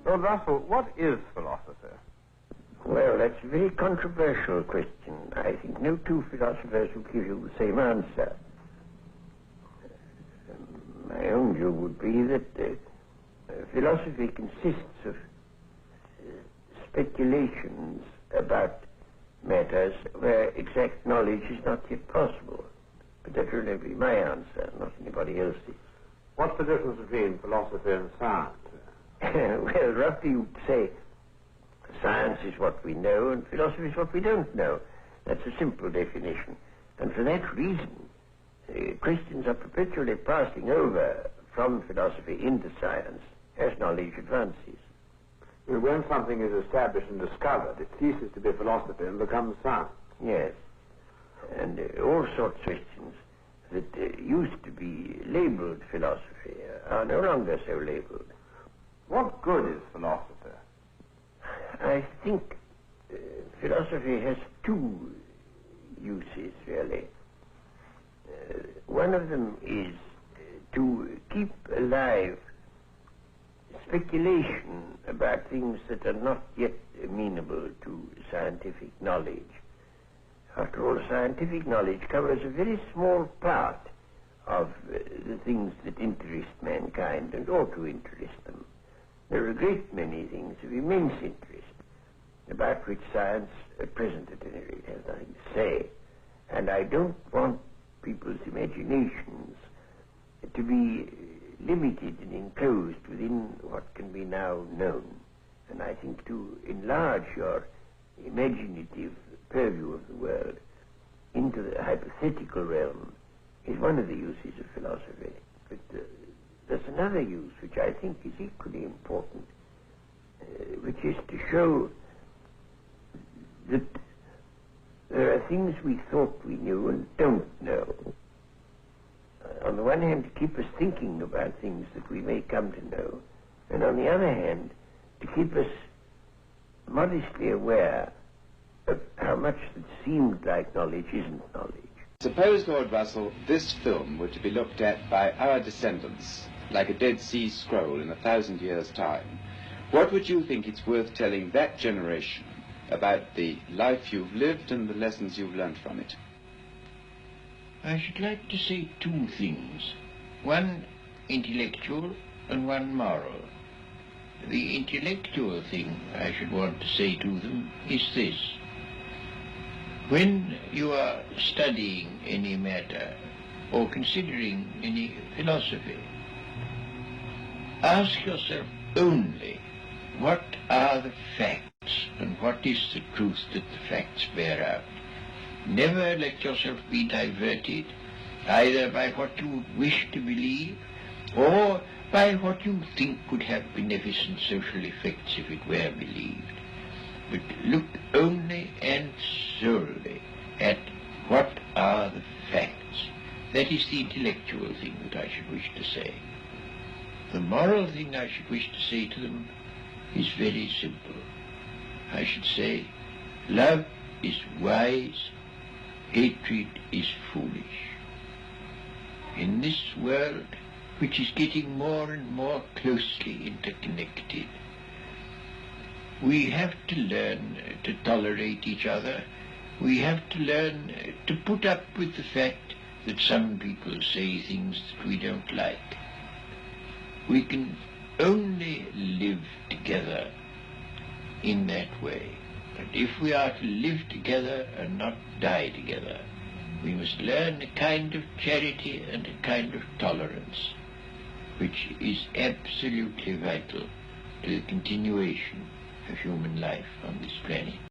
Lord Russell, what is philosophy? Well, that's a very controversial question. I think no two philosophers will give you the same answer. My own view would be that philosophy consists of speculations about matters where exact knowledge is not yet possible. But that will only be my answer, not anybody else's. What's the difference between philosophy and science? Well, roughly you'd say science is what we know and philosophy is what we don't know. That's a simple definition. And for that reason, Christians are perpetually passing over from philosophy into science as knowledge advances. When something is established and discovered, it ceases to be philosophy and becomes science. Yes. And all sorts of questions that used to be labeled philosophy are no longer so labeled. What good is philosophy? I think philosophy has two uses, really. One of them is to keep alive speculation about things that are not yet amenable to scientific knowledge. After all, scientific knowledge covers a very small part of the things that interest mankind and ought to interest them. There are a great many things of immense interest about which science, at present at any rate, has nothing to say. And I don't want people's imaginations to be limited and enclosed within what can be now known. And I think to enlarge your imaginative purview of the world into the hypothetical realm is one of the uses of philosophy. But there's another use which I think is equally important, which is to show that there are things we thought we knew and don't know. On the one hand, to keep us thinking about things that we may come to know, and on the other hand, to keep us modestly aware of how much that seemed like knowledge isn't knowledge. Suppose, Lord Russell, this film were to be looked at by our descendants, like a Dead Sea Scroll in 1,000 years' time. What would you think it's worth telling that generation about the life you've lived and the lessons you've learned from it? I should like to say two things, one intellectual and one moral. The intellectual thing I should want to say to them is this. When you are studying any matter or considering any philosophy, ask yourself only what are the facts and what is the truth that the facts bear out. Never let yourself be diverted either by what you wish to believe or by what you think could have beneficent social effects if it were believed. But look only and solely at what are the facts. That is the intellectual thing that I should wish to say. The moral thing I should wish to say to them is very simple. I should say, love is wise, hatred is foolish. In this world, which is getting more and more closely interconnected, we have to learn to tolerate each other. We have to learn to put up with the fact that some people say things that we don't like. We can only live together in that way. But if we are to live together and not die together, we must learn a kind of charity and a kind of tolerance, which is absolutely vital to the continuation of human life on this planet.